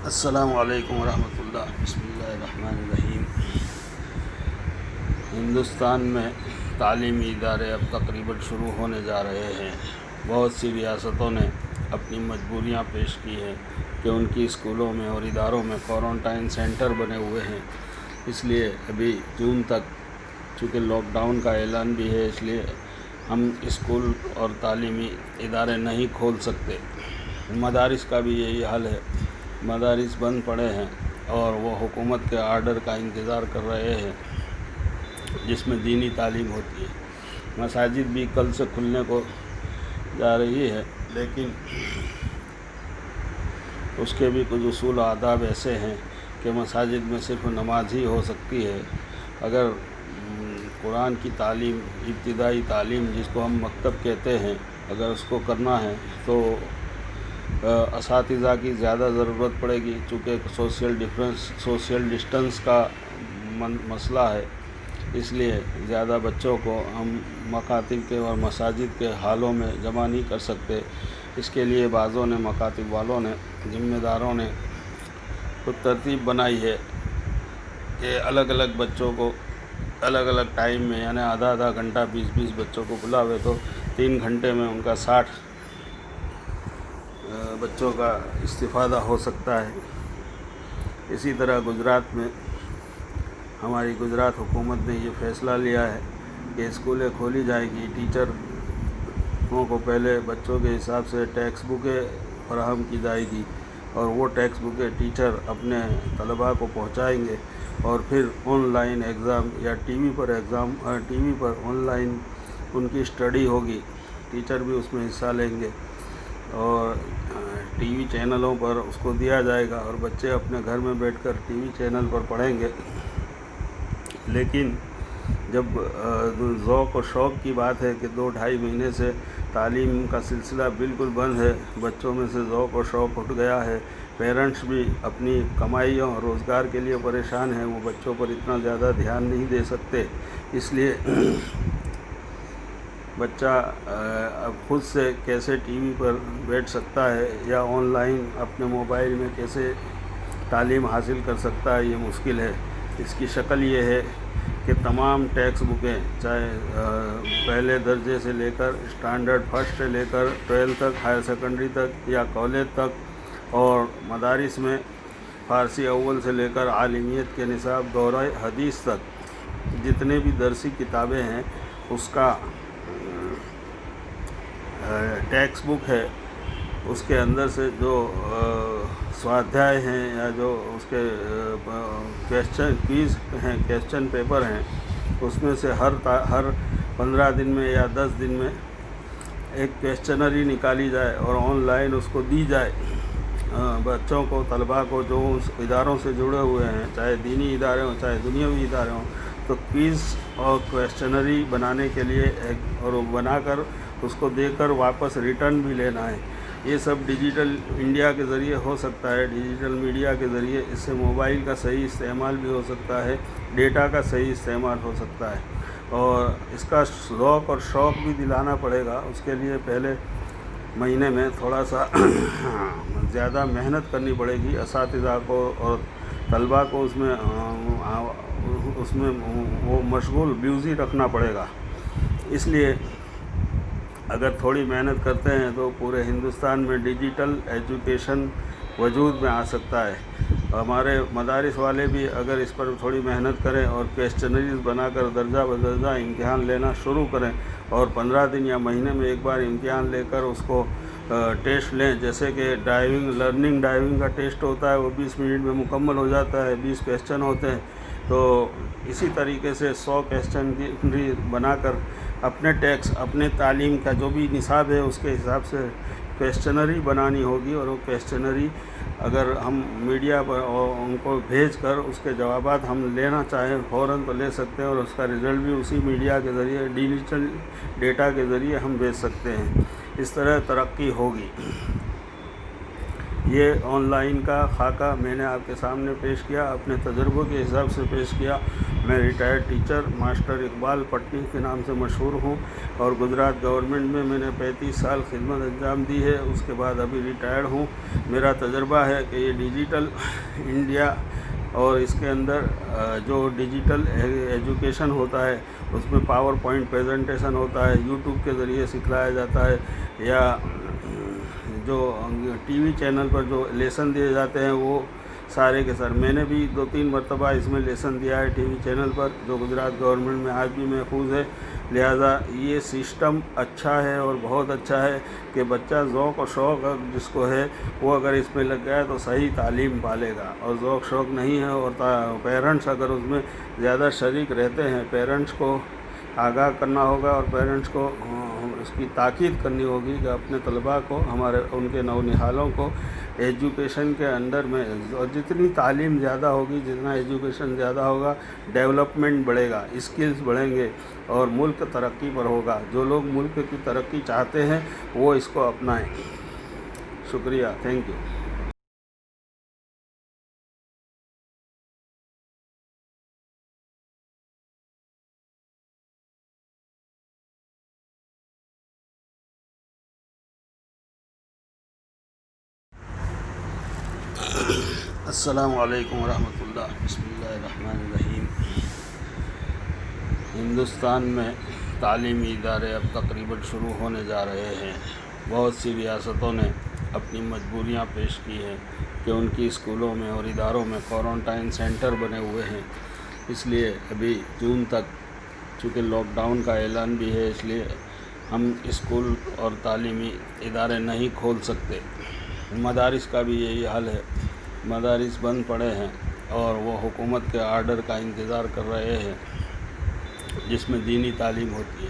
السلام علیکم ورحمۃ اللہ۔ بسم اللہ الرحمن الرحیم۔ ہندوستان میں تعلیمی ادارے اب تقریباً شروع ہونے جا رہے ہیں۔ بہت سی ریاستوں نے اپنی مجبوریاں پیش کی ہیں کہ ان کی اسکولوں میں اور اداروں میں کوارنٹائن سینٹر بنے ہوئے ہیں۔ اس لیے ابھی جون تک چونکہ لاک ڈاؤن کا اعلان بھی ہے، اس لیے ہم اسکول اور تعلیمی ادارے نہیں کھول سکتے۔ مدارس کا بھی یہی حال ہے، مدارس بند پڑے ہیں اور وہ حکومت کے آرڈر کا انتظار کر رہے ہیں جس میں دینی تعلیم ہوتی ہے۔ مساجد بھی کل سے کھلنے کو جا رہی ہے، لیکن اس کے بھی کچھ اصول و آداب ایسے ہیں کہ مساجد میں صرف نماز ہی ہو سکتی ہے۔ اگر قرآن کی تعلیم، ابتدائی تعلیم جس کو ہم مکتب کہتے ہیں، اگر اس کو کرنا ہے تو اساتذہ کی زیادہ ضرورت پڑے گی، چونکہ سوشل ڈسٹنس کا مسئلہ ہے۔ اس لیے زیادہ بچوں کو ہم مکاتب کے اور مساجد کے حالوں میں جمع نہیں کر سکتے۔ اس کے لیے بعضوں نے، مکاتب والوں نے، ذمہ داروں نے خود ترتیب بنائی ہے کہ الگ الگ بچوں کو الگ الگ ٹائم میں، یعنی آدھا آدھا گھنٹہ 20 بچوں کو بلاوے تو 3 گھنٹے میں ان کا 60 بچوں کا استفادہ ہو سکتا ہے۔ اسی طرح گجرات میں، ہماری گجرات حکومت نے یہ فیصلہ لیا ہے کہ اسکولیں کھولی جائے گی۔ ٹیچروں کو پہلے بچوں کے حساب سے ٹیکسٹ بکیں فراہم کی جائے گی اور وہ ٹیکسٹ بکیں ٹیچر اپنے طلباء کو پہنچائیں گے، اور پھر آن لائن ایگزام یا ٹی وی پر آن لائن ان کی اسٹڈی ہوگی۔ ٹیچر بھی اس میں حصہ لیں گے اور ٹی وی چینلوں پر اس کو دیا جائے گا اور بچے اپنے گھر میں بیٹھ کر ٹی وی چینل پر پڑھیں گے۔ لیکن جب ذوق و شوق کی بات ہے کہ 2-2.5 مہینے سے تعلیم کا سلسلہ بالکل بند ہے، بچوں میں سے ذوق و شوق اٹھ گیا ہے، پیرنٹس بھی اپنی کمائیوں اور روزگار کے لیے پریشان ہیں، وہ بچوں پر اتنا زیادہ دھیان نہیں دے سکتے۔ اس لیے بچہ اب خود سے کیسے ٹی وی پر بیٹھ سکتا ہے یا آن لائن اپنے موبائل میں کیسے تعلیم حاصل کر سکتا ہے، یہ مشکل ہے۔ اس کی شکل یہ ہے کہ تمام ٹیکسٹ بکیں، چاہے پہلے درجے سے لے کر اسٹینڈرڈ فرسٹ سے لے کر 12 تک، ہائر سیکنڈری تک یا کالج تک، اور مدارس میں فارسی اول سے لے کر عالمیت کے نصاب دورہ حدیث تک جتنے بھی درسی کتابیں ہیں اس کا ٹیکسٹ بک ہے، اس کے اندر سے جو سوادھیائے ہیں یا جو اس کے کویسچن پیپر ہیں، اس میں سے ہر 15 دن میں یا 10 دن میں ایک کویسچنری نکالی جائے اور آن لائن اس کو دی جائے بچوں کو، طلباء کو جو اس اداروں سے جڑے ہوئے ہیں، چاہے دینی ادارے ہوں چاہے دنیاوی ادارے ہوں، تو کوئز اور کویسچنری بنانے کے لیے اور بنا کر اس کو دے کر واپس ریٹرن بھی لینا ہے۔ یہ سب ڈیجیٹل انڈیا کے ذریعے ہو سکتا ہے، ڈیجیٹل میڈیا کے ذریعے۔ اس سے موبائل کا صحیح استعمال بھی ہو سکتا ہے، ڈیٹا کا صحیح استعمال ہو سکتا ہے، اور اس کا ذوق اور شوق بھی دلانا پڑے گا۔ اس کے لیے پہلے مہینے میں تھوڑا سا زیادہ محنت کرنی پڑے گی، اساتذہ کو اور طلباء کو اس میں وہ مشغول بیوزی رکھنا پڑے گا۔ اس لیے اگر تھوڑی محنت کرتے ہیں تو پورے ہندوستان میں ڈیجیٹل ایجوکیشن وجود میں آ سکتا ہے۔ ہمارے مدارس والے بھی اگر اس پر تھوڑی محنت کریں اور کویسچنریز بنا کر درجہ بدرجہ امتحان لینا شروع کریں اور 15 دن یا مہینے میں ایک بار امتحان لے کر اس کو ٹیسٹ لیں، جیسے کہ لرننگ ڈرائیونگ کا ٹیسٹ ہوتا ہے، وہ 20 منٹ میں مکمل ہو جاتا ہے، 20 کویسچن ہوتے ہیں، تو اسی طریقے سے 100 کویسچنری بنا کر اپنے اپنے تعلیم کا جو بھی نصاب ہے اس کے حساب سے کویسچنری بنانی ہوگی، اور وہ کویسچنری اگر ہم میڈیا پر ان کو بھیج کر اس کے جوابات ہم لینا چاہیں فوراً تو لے سکتے ہیں، اور اس کا رزلٹ بھی اسی میڈیا کے ذریعے، ڈیجیٹل ڈیٹا کے ذریعے ہم بھیج سکتے ہیں۔ اس طرح ترقی ہوگی۔ یہ آن لائن کا خاکہ میں نے آپ کے سامنے پیش کیا، اپنے تجربوں کے حساب سے پیش کیا۔ میں ریٹائرڈ ٹیچر ماسٹر اقبال پٹنی کے نام سے مشہور ہوں، اور گجرات گورنمنٹ میں نے 35 سال خدمت انجام دی ہے، اس کے بعد ابھی ریٹائرڈ ہوں۔ میرا تجربہ ہے کہ یہ ڈیجیٹل انڈیا اور اس کے اندر جو ڈیجیٹل ایجوکیشن ہوتا ہے اس میں پاور پوائنٹ پریزنٹیشن ہوتا ہے، یوٹیوب کے ذریعے سکھلایا جاتا ہے، یا جو ٹی وی چینل پر جو لیسن دیے جاتے ہیں وہ سارے کے سر میں نے بھی 2-3 مرتبہ اس میں لیسن دیا ہے ٹی وی چینل پر، جو گجرات گورنمنٹ میں آج بھی محفوظ ہے۔ لہذا یہ سسٹم اچھا ہے اور بہت اچھا ہے کہ بچہ ذوق و شوق جس کو ہے وہ اگر اس میں لگ گیا تو صحیح تعلیم پالے گا، اور ذوق شوق نہیں ہے اور پیرنٹس اگر اس میں زیادہ شریک رہتے ہیں، پیرنٹس کو آگاہ کرنا ہوگا اور پیرنٹس کو اس کی تاکید کرنی ہوگی کہ اپنے طلباء کو، ان کے نونہالوں کو ایجوکیشن کے اندر میں، اور جتنی تعلیم زیادہ ہوگی، جتنا ایجوکیشن زیادہ ہوگا، ڈیولپمنٹ بڑھے گا، اسکلز بڑھیں گے اور ملک ترقی پر ہوگا۔ جو لوگ ملک کی ترقی چاہتے ہیں وہ اس کو اپنائیں۔ شکریہ، تھینک یو۔ السلام علیکم ورحمۃ اللہ۔ بسم اللہ الرحمن الرحیم۔ ہندوستان میں تعلیمی ادارے اب تقریباً شروع ہونے جا رہے ہیں۔ بہت سی ریاستوں نے اپنی مجبوریاں پیش کی ہیں کہ ان کی اسکولوں میں اور اداروں میں کوارنٹائن سینٹر بنے ہوئے ہیں، اس لیے ابھی جون تک، چونکہ لاک ڈاؤن کا اعلان بھی ہے، اس لیے ہم اسکول اور تعلیمی ادارے نہیں کھول سکتے۔ مدارس کا بھی یہی حال ہے، مدارس بند پڑے ہیں اور وہ حکومت کے آرڈر کا انتظار کر رہے ہیں جس میں دینی تعلیم ہوتی ہے۔